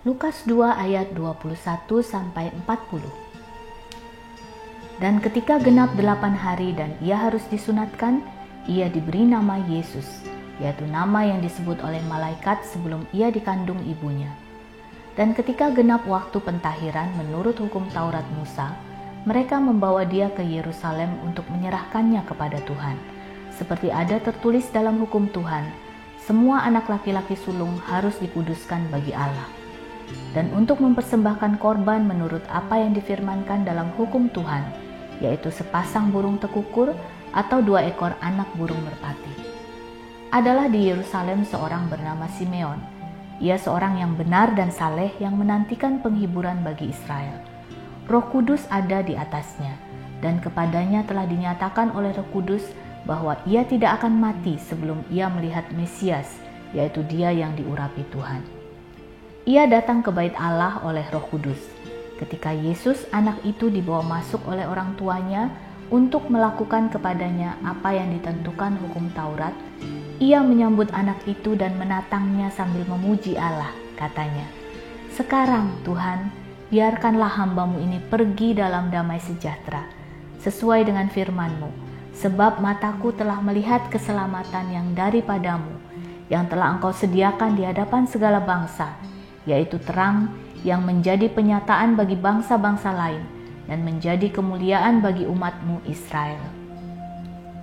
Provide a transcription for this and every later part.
Lukas 2 ayat 21-40. Dan ketika genap 8 hari dan ia harus disunatkan, ia diberi nama Yesus, yaitu nama yang disebut oleh malaikat sebelum ia dikandung ibunya. Dan ketika genap waktu pentahiran menurut hukum Taurat Musa, mereka membawa dia ke Yerusalem untuk menyerahkannya kepada Tuhan. Seperti ada tertulis dalam hukum Tuhan, semua anak laki-laki sulung harus dikuduskan bagi Allah. Dan untuk mempersembahkan korban menurut apa yang difirmankan dalam hukum Tuhan, yaitu sepasang burung tekukur atau 2 ekor anak burung merpati. Adalah di Yerusalem seorang bernama Simeon. Ia seorang yang benar dan saleh yang menantikan penghiburan bagi Israel. Roh Kudus ada di atasnya, dan kepadanya telah dinyatakan oleh Roh Kudus bahwa ia tidak akan mati sebelum ia melihat Mesias, yaitu Dia yang diurapi Tuhan. Ia datang ke bait Allah oleh Roh Kudus. Ketika Yesus anak itu dibawa masuk oleh orang tuanya untuk melakukan kepadanya apa yang ditentukan hukum Taurat, ia menyambut anak itu dan menatangnya sambil memuji Allah, katanya, "Sekarang Tuhan, biarkanlah hamba-Mu ini pergi dalam damai sejahtera, sesuai dengan firman-Mu, sebab mataku telah melihat keselamatan yang daripada-Mu, yang telah Engkau sediakan di hadapan segala bangsa, yaitu terang yang menjadi penyataan bagi bangsa-bangsa lain dan menjadi kemuliaan bagi umat-Mu Israel."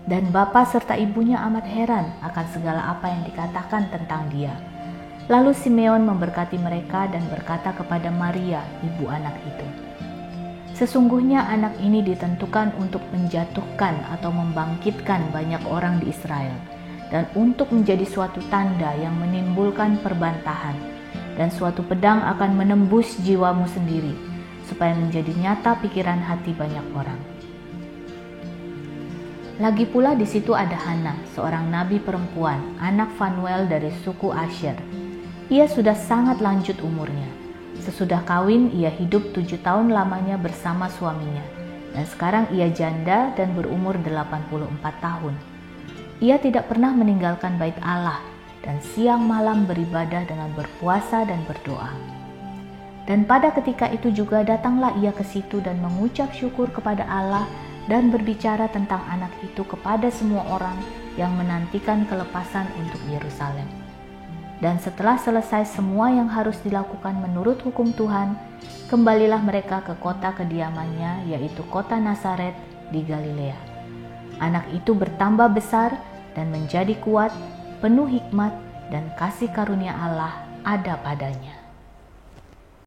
Dan bapa serta ibunya amat heran akan segala apa yang dikatakan tentang dia. Lalu Simeon memberkati mereka dan berkata kepada Maria, ibu anak itu, "Sesungguhnya anak ini ditentukan untuk menjatuhkan atau membangkitkan banyak orang di Israel, dan untuk menjadi suatu tanda yang menimbulkan perbantahan, dan suatu pedang akan menembus jiwamu sendiri, supaya menjadi nyata pikiran hati banyak orang." Lagi pula di situ ada Hana, seorang nabi perempuan, anak Fanuel dari suku Asher. Ia sudah sangat lanjut umurnya. Sesudah kawin, ia hidup 7 tahun lamanya bersama suaminya, dan sekarang ia janda dan berumur 84 tahun. Ia tidak pernah meninggalkan bait Allah, dan siang malam beribadah dengan berpuasa dan berdoa. Dan pada ketika itu juga datanglah ia ke situ dan mengucap syukur kepada Allah dan berbicara tentang anak itu kepada semua orang yang menantikan kelepasan untuk Yerusalem. Dan setelah selesai semua yang harus dilakukan menurut hukum Tuhan, kembalilah mereka ke kota kediamannya, yaitu kota Nazaret di Galilea. Anak itu bertambah besar dan menjadi kuat, penuh hikmat dan kasih karunia Allah ada padanya.